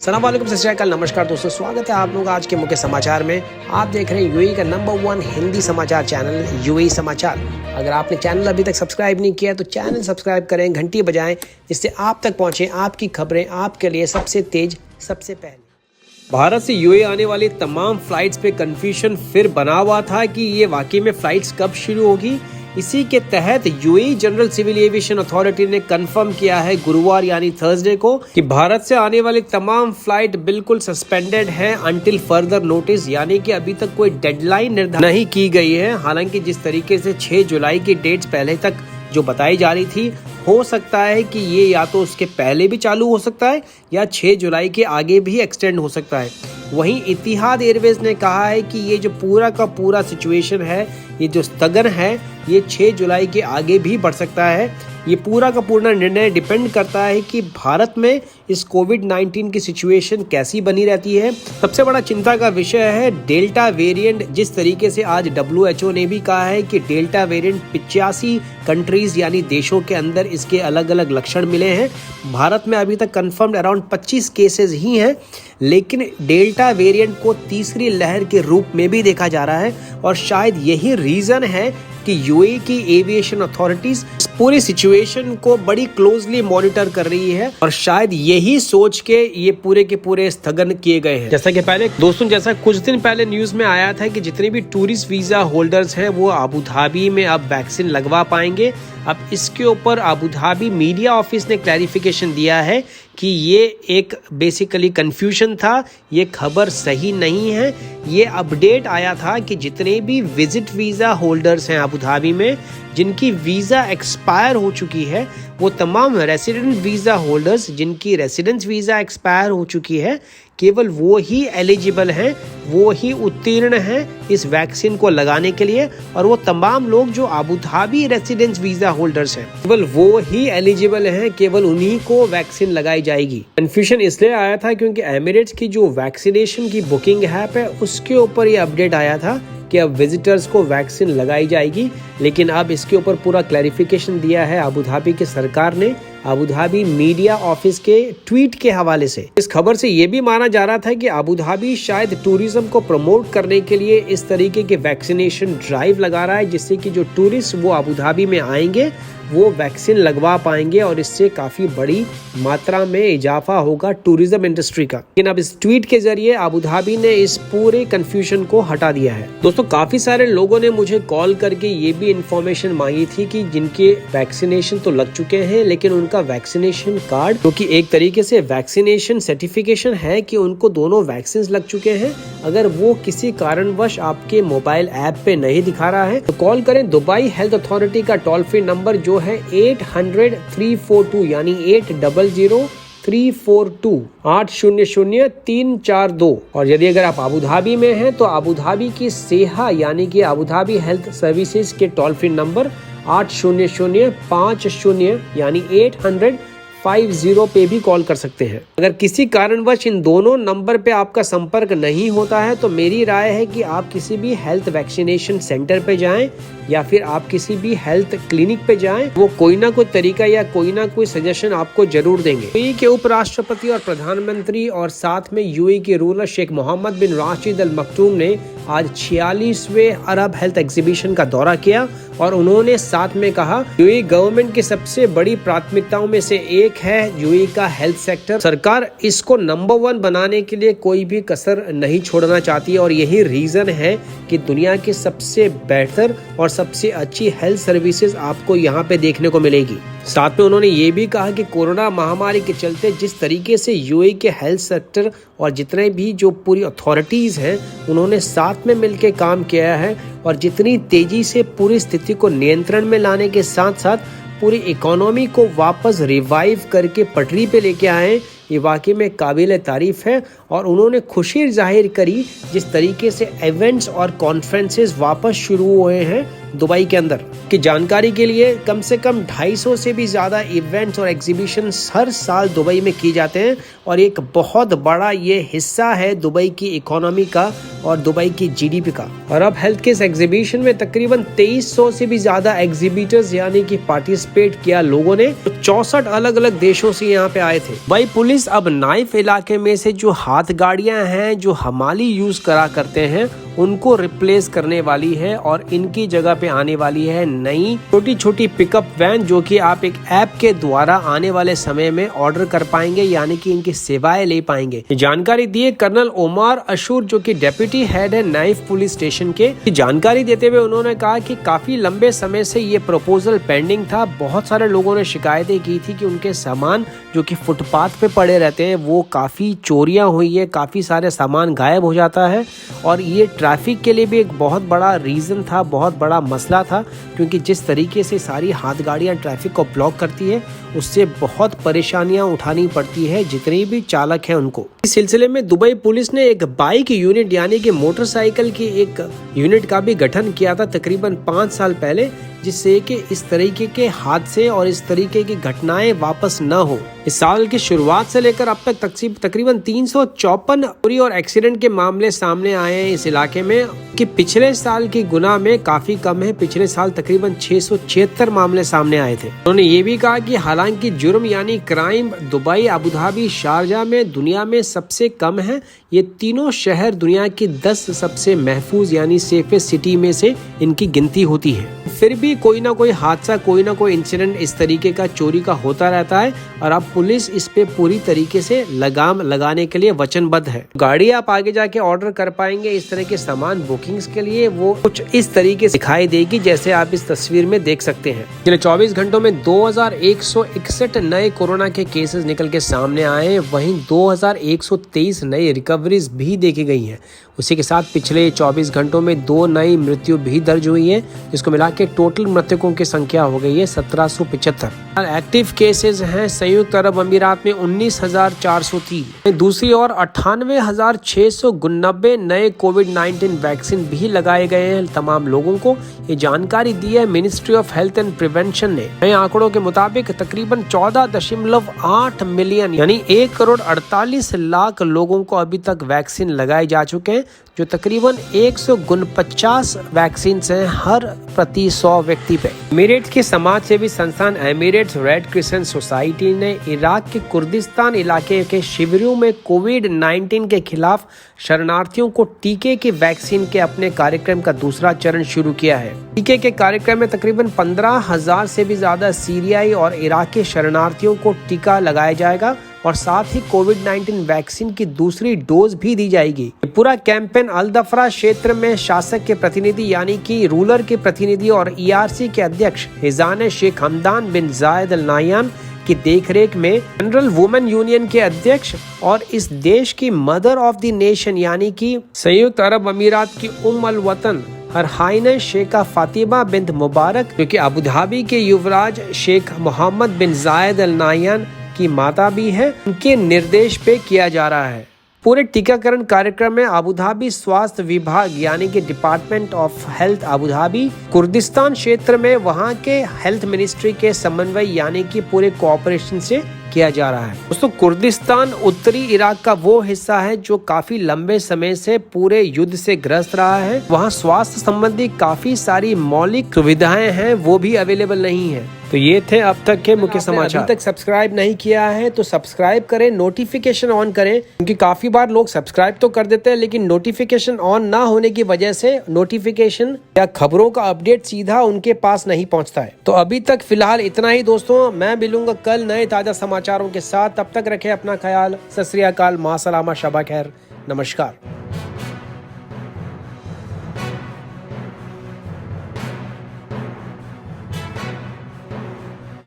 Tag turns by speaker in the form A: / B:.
A: सलाम वालेकुम, सत श्री अकाल, नमस्कार दोस्तों, स्वागत है आप लोग आज के मुख्य समाचार में। आप देख रहे हैं यूएई का नंबर 1 हिंदी समाचार चैनल यूएई समाचार। अगर आपने चैनल अभी तक सब्सक्राइब नहीं किया तो चैनल सब्सक्राइब करें, घंटी बजाएं, जिससे आप तक पहुंचे आपकी खबरें आपके लिए सबसे तेज सबसे पहले। भारत से यूएई आने वाली तमाम फ्लाइट्स पे कंफ्यूजन फिर बना हुआ था कि ये वाकई में फ्लाइट्स कब शुरू होगी। इसी के तहत UAE general civil aviation authority ने कंफर्म किया है गुरुवार यानी थर्सडे को कि भारत से आने वाली तमाम फ्लाइट बिल्कुल सस्पेंडेड हैं अंटिल फर्दर नोटिस, यानी कि अभी तक कोई डेडलाइन निर्धारित नहीं की गई है। हालांकि जिस तरीके से 6 जुलाई की डेट्स पहले तक जो बताई जा रही थी, हो सकता है कि ये या तो उसके पहले भी चालू हो सकता है या 6 जुलाई के आगे भी एक्सटेंड हो सकता है। वहीं इतिहाद एयरवेज ने कहा है कि ये जो पूरा का पूरा सिचुएशन है, ये जो स्थगन है, ये 6 जुलाई के आगे भी बढ़ सकता है। ये पूरा का पूरा निर्णय डिपेंड करता है कि भारत में इस कोविड-19 की सिचुएशन कैसी बनी रहती है। सबसे बड़ा चिंता का विषय है डेल्टा वेरिएंट। जिस तरीके से आज WHO ने भी कहा है कि डेल्टा वेरिएंट 85 कंट्रीज यानी देशों के अंदर इसके अलग अलग लक्षण मिले हैं। भारत में अभी तक कंफर्म्ड अराउंड 25 केसेस ही हैं, लेकिन डेल्टा वेरिएंट को तीसरी लहर के रूप में भी देखा जा रहा है और शायद यही रीजन है कि यूएई की एविएशन अथॉरिटीज पूरी सिचुएशन को बड़ी क्लोजली मॉनिटर कर रही है और शायद यही सोच के ये पूरे के पूरे स्थगन किए गए हैं। जैसा कि पहले दोस्तों, जैसा कुछ दिन पहले न्यूज में आया था कि जितने भी टूरिस्ट वीजा होल्डर्स हैं वो अबू धाबी में अब वैक्सीन लगवा पाएंगे। अब इसके ऊपर अबू धाबी मीडिया ऑफिस ने क्लैरिफिकेशन दिया है कि ये एक बेसिकली कंफ्यूजन था, ये खबर सही नहीं है। ये अपडेट आया था कि जितने भी विजिट वीज़ा होल्डर्स हैं अबू धाबी में, जिनकी वीज़ा एक्सपायर हो चुकी है, वो तमाम रेसिडेंट वीज़ा होल्डर्स जिनकी रेसिडेंस वीज़ा एक्सपायर हो चुकी है, केवल वो ही एलिजिबल हैं, वो ही उत्तीर्ण हैं इस वैक्सीन को लगाने के लिए। और वो तमाम लोग जो Abu Dhabi residence visa holders हैं, केवल वो ही एलिजिबल हैं, केवल उन्हीं को वैक्सीन लगाई जाएगी। कंफ्यूजन इसलिए आया था क्योंकि एमिरेट्स की जो वैक्सीनेशन की बुकिंग ऐप है उसके ऊपर ये अपडेट आया था कि अब विजिटर्स को वैक्सीन लगाई जाएगी, लेकिन अब इसके ऊपर पूरा क्लैरिफिकेशन दिया है अबू धाबी की सरकार ने अबू धाबी मीडिया ऑफिस के ट्वीट के हवाले से। इस खबर से ये भी माना जा रहा था कि अबू धाबी शायद टूरिज्म को प्रमोट करने के लिए इस तरीके के वैक्सीनेशन ड्राइव लगा रहा है, जिससे कि जो टूरिस्ट वो अबू धाबी में आएंगे वो वैक्सीन लगवा पाएंगे और इससे काफी बड़ी मात्रा में इजाफा होगा टूरिज्म इंडस्ट्री का। लेकिन अब इस ट्वीट के जरिए अबू धाबी ने इस पूरे कंफ्यूजन को हटा दिया है। दोस्तों, काफी सारे लोगों ने मुझे कॉल करके ये भी इंफॉर्मेशन मांगी थी कि जिनके वैक्सीनेशन तो लग चुके हैं लेकिन उनका वैक्सीनेशन कार्ड, क्योंकि एक तरीके से वैक्सीनेशन सर्टिफिकेशन है कि उनको दोनों वैक्सीन लग चुके हैं, अगर वो किसी कारणवश आपके मोबाइल ऐप पे नहीं दिखा रहा है तो कॉल करें दुबई हेल्थ अथॉरिटी का टोल फ्री नंबर जो है 800-342 यानी 800-342-800-342। और यदि अगर आप अबू धाबी में हैं तो अबू धाबी की सेहा यानी कि अबू धाबी हेल्थ सर्विसेज के टोल फ्री नंबर 800-50 यानी 800-50 पे भी कॉल कर सकते हैं। अगर किसी कारणवश इन दोनों नंबर पे आपका संपर्क नहीं होता है तो मेरी राय है कि आप किसी भी हेल्थ वैक्सीनेशन सेंटर पे जाएं या फिर आप किसी भी हेल्थ क्लिनिक पे जाएं, वो कोई ना कोई तरीका या कोई ना कोई सजेशन आपको जरूर देंगे। यूएई के उपराष्ट्रपति और प्रधानमंत्री और साथ में यूएई के रूलर शेख मोहम्मद बिन राशिद अल मक्तूम ने आज 46वें अरब हेल्थ एग्जीबिशन का दौरा किया और उन्होंने साथ में कहा यूएई गवर्नमेंट की सबसे बड़ी प्राथमिकताओं में से एक है यूएई का हेल्थ सेक्टर। सरकार इसको नंबर 1 बनाने के लिए कोई भी कसर नहीं छोड़ना चाहती और यही रीजन है कि दुनिया की सबसे बेहतर और सबसे अच्छी हेल्थ सर्विसेज आपको यहाँ पे देखने को मिलेगी। साथ में उन्होंने ये भी कहा कि कोरोना महामारी के चलते जिस तरीके से यूएई के हेल्थ सेक्टर और जितने भी जो पूरी अथॉरिटीज़ हैं उन्होंने साथ में मिलकर काम किया है और जितनी तेजी से पूरी स्थिति को नियंत्रण में लाने के साथ साथ पूरी इकोनॉमी को वापस रिवाइव करके पटरी पे लेके आए, ये वाकई में काबिल तारीफ है। और उन्होंने खुशी जाहिर करी जिस तरीके से इवेंट्स और कॉन्फ्रेंसेस वापस शुरू हुए हैं दुबई के अंदर। की जानकारी के लिए कम से कम 250 से भी ज़्यादा इवेंट्स और एग्जीबिशन हर साल दुबई में किए जाते हैं और एक बहुत बड़ा ये हिस्सा है दुबई की इकोनॉमी का और दुबई की जीडीपी का। और अब हेल्थ के इस एग्जीबिशन में तकरीबन 2300 से भी ज़्यादा एग्जीबिटर्स यानी कि पार्टिसिपेट किया लोगों ने। 64 अलग अलग देशों से यहाँ पे आए थे। भाई पुलिस अब नाइफ इलाके में से जो हाथ गाड़ियाँ हैं जो हमाली यूज करा करते हैं उनको रिप्लेस करने वाली है और इनकी जगह पे आने वाली है नई छोटी छोटी पिकअप वैन जो कि आप एक ऐप के द्वारा आने वाले समय में ऑर्डर कर पाएंगे यानी कि इनकी सेवाएं ले पाएंगे। जानकारी दी है कर्नल ओमार अशूर जो कि डेप्यूटी हेड है नाइफ पुलिस स्टेशन के। जानकारी देते हुए उन्होंने कहा कि काफी लंबे समय से ये प्रपोजल पेंडिंग था। बहुत सारे लोगों ने शिकायतें की थी कि उनके सामान जो कि फुटपाथ पे पड़े रहते हैं वो काफी चोरियां हुई है, काफी सारे सामान गायब हो जाता है और ये ट्रैफिक के लिए भी एक बहुत बड़ा रीज़न था, बहुत बड़ा मसला था क्योंकि जिस तरीके से सारी हाथ गाड़ियाँ ट्रैफिक को ब्लॉक करती है उससे बहुत परेशानियां उठानी पड़ती है जितने भी चालक हैं उनको। इस सिलसिले में दुबई पुलिस ने एक बाइक यूनिट यानी कि मोटरसाइकिल की एक यूनिट का भी गठन किया था तकरीबन 5 साल पहले, जिससे कि इस तरीके के हादसे और इस तरीके की घटनाएं वापस न हो। इस साल की शुरुआत से लेकर अब तक तकरीबन 354 चोरी और एक्सीडेंट के मामले सामने आए हैं इस इलाके में कि पिछले साल की गुना में काफी कम है। पिछले साल तकरीबन 676 मामले सामने आए थे। उन्होंने ये भी कहा कि हालांकि जुर्म यानी crime Dubai, Abu Dhabi, Sharjah में दुनिया में सबसे कम है। ये तीनों शहर दुनिया की 10 सबसे महफूज यानी सेफेस्ट सिटी में से इनकी गिनती होती है। फिर भी कोई ना कोई हादसा, कोई ना कोई इंसिडेंट इस तरीके का चोरी का होता रहता है और अब पुलिस इस पे पूरी तरीके से लगाम लगाने के लिए वचनबद्ध है। गाड़ी आप आगे जाके ऑर्डर कर पाएंगे इस तरह के सामान बुकिंग्स के लिए, वो कुछ इस तरीके से दिखाई देगी जैसे आप इस तस्वीर में देख सकते हैं। पिछले 24 घंटों में 2161 नए कोरोना के केसेस निकल के सामने आए हैं। वहीं 2123 नई रिकवरीज भी देखी गई हैं। उसी के साथ पिछले 24 घंटों में 2 नई मृत्यु भी दर्ज हुई है, जिसको मिला के टोटल मृतकों की संख्या हो गई है 1775। एक्टिव केसेस हैं संयुक्त अरब अमीरात में 19,403। दूसरी ओर 98,699 नए कोविड-19 वैक्सीन भी लगाए गए हैं तमाम लोगों को। ये जानकारी दी है ministry of health and prevention ने। नए आंकड़ों के मुताबिक तकरीबन 14.8 मिलियन यानी 1,48 लाख लोगों को अभी तक वैक्सीन लगाए जा चुके हैं, जो तकरीबन 149 वैक्सीन हैं हर प्रति 100 व्यक्ति पे। एमिरेट्स के समाज सेवी संस्थान एमिरेट्स रेड क्रिसेंट सोसाइटी ने इराक के कुर्दिस्तान इलाके के शिविरों में कोविड-19 के खिलाफ शरणार्थियों को टीके की वैक्सीन के अपने कार्यक्रम का दूसरा चरण शुरू किया है। टीके के कार्यक्रम में तकरीबन 15,000 से भी ज्यादा सीरियाई और इराकी शरणार्थियों को टीका लगाया जाएगा और साथ ही कोविड-19 वैक्सीन की दूसरी डोज भी दी जाएगी। पूरा कैंपेन अल दफरा क्षेत्र में शासक के प्रतिनिधि यानी कि रूलर के प्रतिनिधि और ERC के अध्यक्ष हिजान शेख हमदान बिन जायद अल नाहयान की देखरेख में जनरल वुमेन यूनियन के अध्यक्ष और इस देश की मदर ऑफ द नेशन यानी कि संयुक्त अरब अमीरात की अल वतन हर हाइने शेखा फातिमा बिन्त मुबारक जो कि अबू धाबी के युवराज शेख मोहम्मद बिन जायद अल नाहयान की माता भी है, उनके निर्देश पे किया जा रहा है। पूरे टीकाकरण कार्यक्रम में अबू धाबी स्वास्थ्य विभाग यानी कि department of health Abu Dhabi Kurdistan क्षेत्र में वहां के हेल्थ मिनिस्ट्री के समन्वय यानी कि पूरे कोऑपरेशन से किया जा रहा है। दोस्तों कुर्दिस्तान उत्तरी इराक का वो हिस्सा है जो काफी लंबे समय से पूरे युद्ध से ग्रस्त रहा है। वहाँ स्वास्थ्य संबंधी काफी सारी मौलिक सुविधाएं हैं वो भी अवेलेबल नहीं है। तो ये थे अब तक के मुख्य समाचार। अभी तक सब्सक्राइब नहीं किया है तो सब्सक्राइब करें, नोटिफिकेशन ऑन करें, क्योंकि काफी बार लोग सब्सक्राइब तो कर देते हैं लेकिन नोटिफिकेशन ऑन ना होने की वजह से नोटिफिकेशन या खबरों का अपडेट सीधा उनके पास नहीं पहुंचता है। तो अभी तक फिलहाल इतना ही दोस्तों, मैं मिलूंगा कल नए ताजा समाचारों के साथ। तब तक रखें अपना ख्याल। सत श्री अकाल, मां सलामा, शबा खैर, नमस्कार।